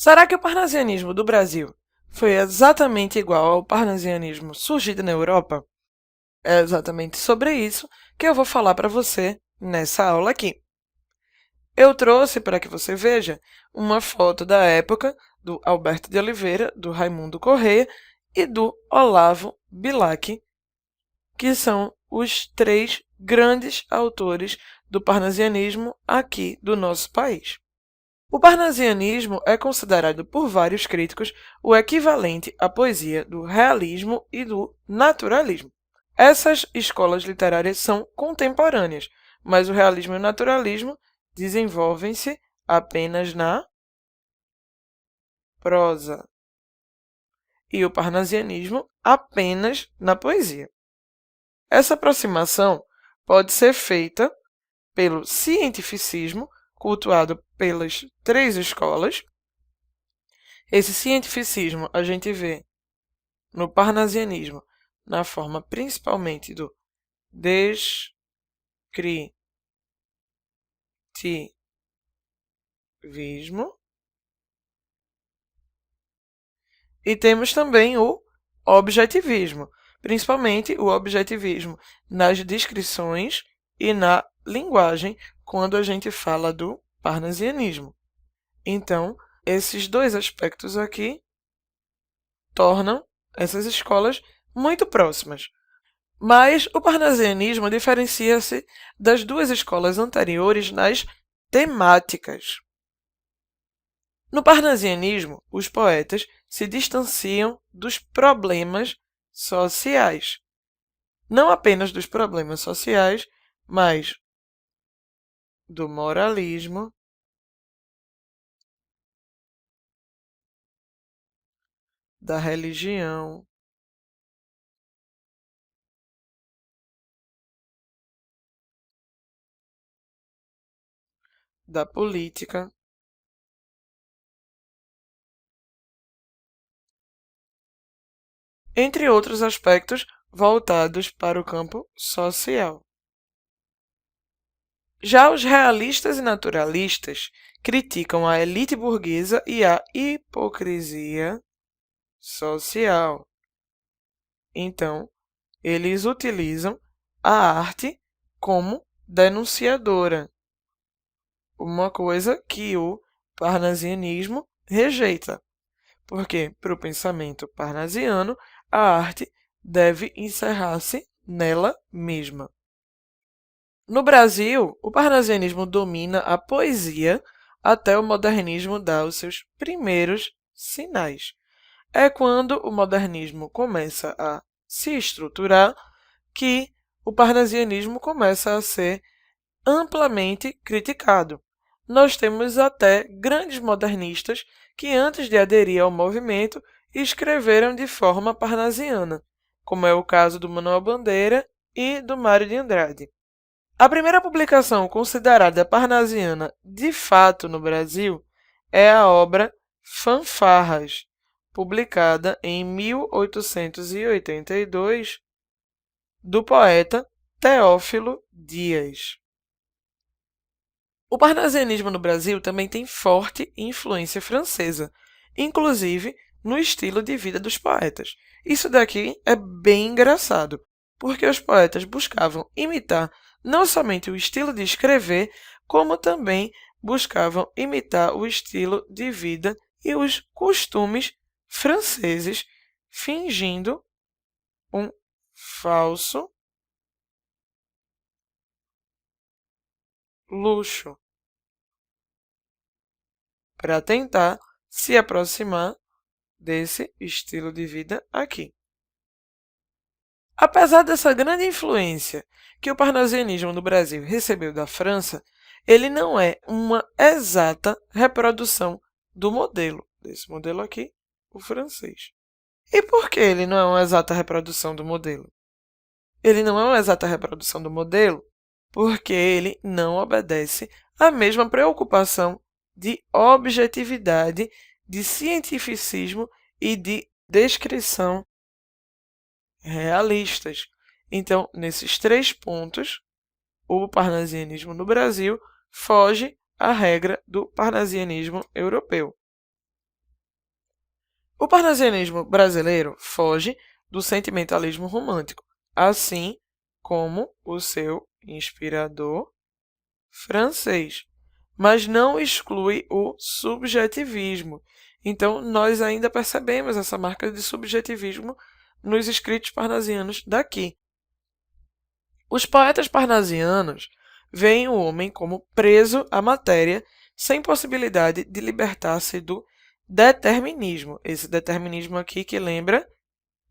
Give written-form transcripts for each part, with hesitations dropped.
Será que o parnasianismo do Brasil foi exatamente igual ao parnasianismo surgido na Europa? É exatamente sobre isso que eu vou falar para você nessa aula aqui. Eu trouxe para que você veja uma foto da época do Alberto de Oliveira, do Raimundo Corrêa e do Olavo Bilac, que são os três grandes autores do parnasianismo aqui do nosso país. O parnasianismo é considerado por vários críticos o equivalente à poesia do realismo e do naturalismo. Essas escolas literárias são contemporâneas, mas o realismo e o naturalismo desenvolvem-se apenas na prosa e o parnasianismo apenas na poesia. Essa aproximação pode ser feita pelo cientificismo, cultuado pelas três escolas. Esse cientificismo a gente vê no parnasianismo na forma principalmente do descritivismo e temos também o objetivismo, principalmente o objetivismo nas descrições e na linguagem quando a gente fala do parnasianismo. Então, esses dois aspectos aqui tornam essas escolas muito próximas. Mas o parnasianismo diferencia-se das duas escolas anteriores nas temáticas. No parnasianismo, os poetas se distanciam dos problemas sociais. Não apenas dos problemas sociais, mas do moralismo, da religião, da política, entre outros aspectos voltados para o campo social. Já os realistas e naturalistas criticam a elite burguesa e a hipocrisia social. Então, eles utilizam a arte como denunciadora, uma coisa que o parnasianismo rejeita, porque, para o pensamento parnasiano, a arte deve encerrar-se nela mesma. No Brasil, o parnasianismo domina a poesia até o modernismo dar os seus primeiros sinais. É quando o modernismo começa a se estruturar que o parnasianismo começa a ser amplamente criticado. Nós temos até grandes modernistas que, antes de aderir ao movimento, escreveram de forma parnasiana, como é o caso do Manuel Bandeira e do Mário de Andrade. A primeira publicação considerada parnasiana de fato no Brasil é a obra Fanfarras, publicada em 1882, do poeta Teófilo Dias. O parnasianismo no Brasil também tem forte influência francesa, inclusive no estilo de vida dos poetas. Isso daqui é bem engraçado, porque os poetas buscavam imitar não somente o estilo de escrever, como também buscavam imitar o estilo de vida e os costumes franceses, fingindo um falso luxo, para tentar se aproximar desse estilo de vida aqui. Apesar dessa grande influência que o parnasianismo no Brasil recebeu da França, ele não é uma exata reprodução do modelo, desse modelo aqui, o francês. E por que ele não é uma exata reprodução do modelo? Ele não é uma exata reprodução do modelo porque ele não obedece à mesma preocupação de objetividade, de cientificismo e de descrição realistas. Então, nesses três pontos, o parnasianismo no Brasil foge à regra do parnasianismo europeu. O parnasianismo brasileiro foge do sentimentalismo romântico, assim como o seu inspirador francês, mas não exclui o subjetivismo. Então, nós ainda percebemos essa marca de subjetivismo nos escritos parnasianos daqui. Os poetas parnasianos veem o homem como preso à matéria, sem possibilidade de libertar-se do determinismo. Esse determinismo aqui que lembra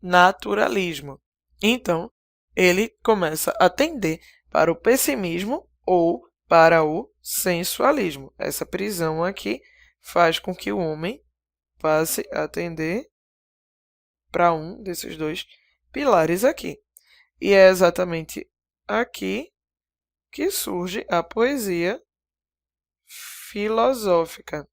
naturalismo. Então, ele começa a tender para o pessimismo ou para o sensualismo. Essa prisão aqui faz com que o homem passe a tender para um desses dois pilares aqui. E é exatamente aqui que surge a poesia filosófica.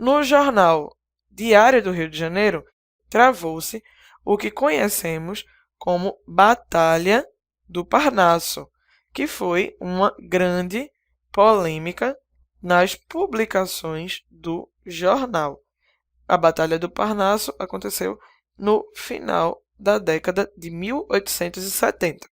No jornal Diário do Rio de Janeiro, travou-se o que conhecemos como Batalha do Parnaso, que foi uma grande polêmica nas publicações do jornal. A Batalha do Parnaso aconteceu no final da década de 1870.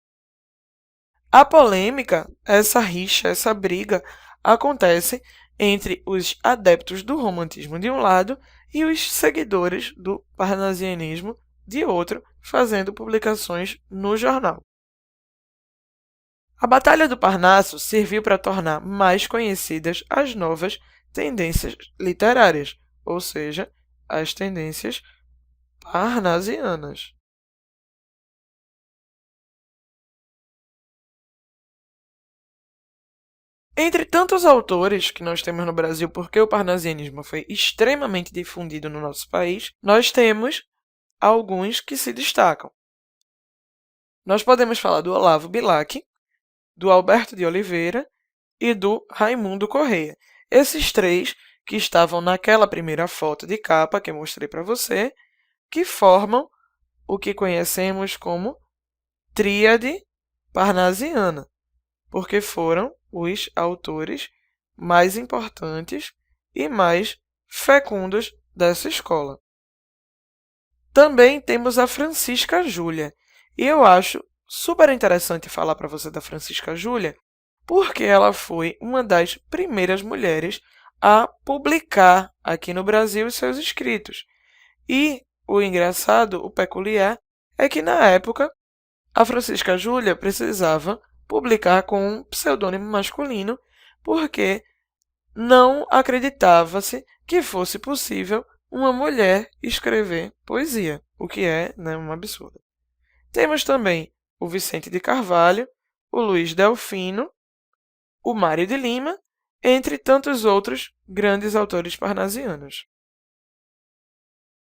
A polêmica, essa rixa, essa briga, acontece entre os adeptos do romantismo de um lado e os seguidores do parnasianismo de outro, fazendo publicações no jornal. A Batalha do Parnaso serviu para tornar mais conhecidas as novas tendências literárias, ou seja, as tendências parnasianas. Entre tantos autores que nós temos no Brasil, porque o parnasianismo foi extremamente difundido no nosso país, nós temos alguns que se destacam. Nós podemos falar do Olavo Bilac, do Alberto de Oliveira e do Raimundo Corrêa. Esses três que estavam naquela primeira foto de capa que eu mostrei para você, que formam o que conhecemos como Tríade Parnasiana, porque foram os autores mais importantes e mais fecundos dessa escola. Também temos a Francisca Júlia, e eu acho super interessante falar para você da Francisca Júlia, porque ela foi uma das primeiras mulheres a publicar aqui no Brasil os seus escritos. E o engraçado, o peculiar, é que na época a Francisca Júlia precisava publicar com um pseudônimo masculino, porque não acreditava-se que fosse possível uma mulher escrever poesia, o que é, né, um absurdo. Temos também o Vicente de Carvalho, o Luiz Delfino, o Mário de Lima, entre tantos outros grandes autores parnasianos.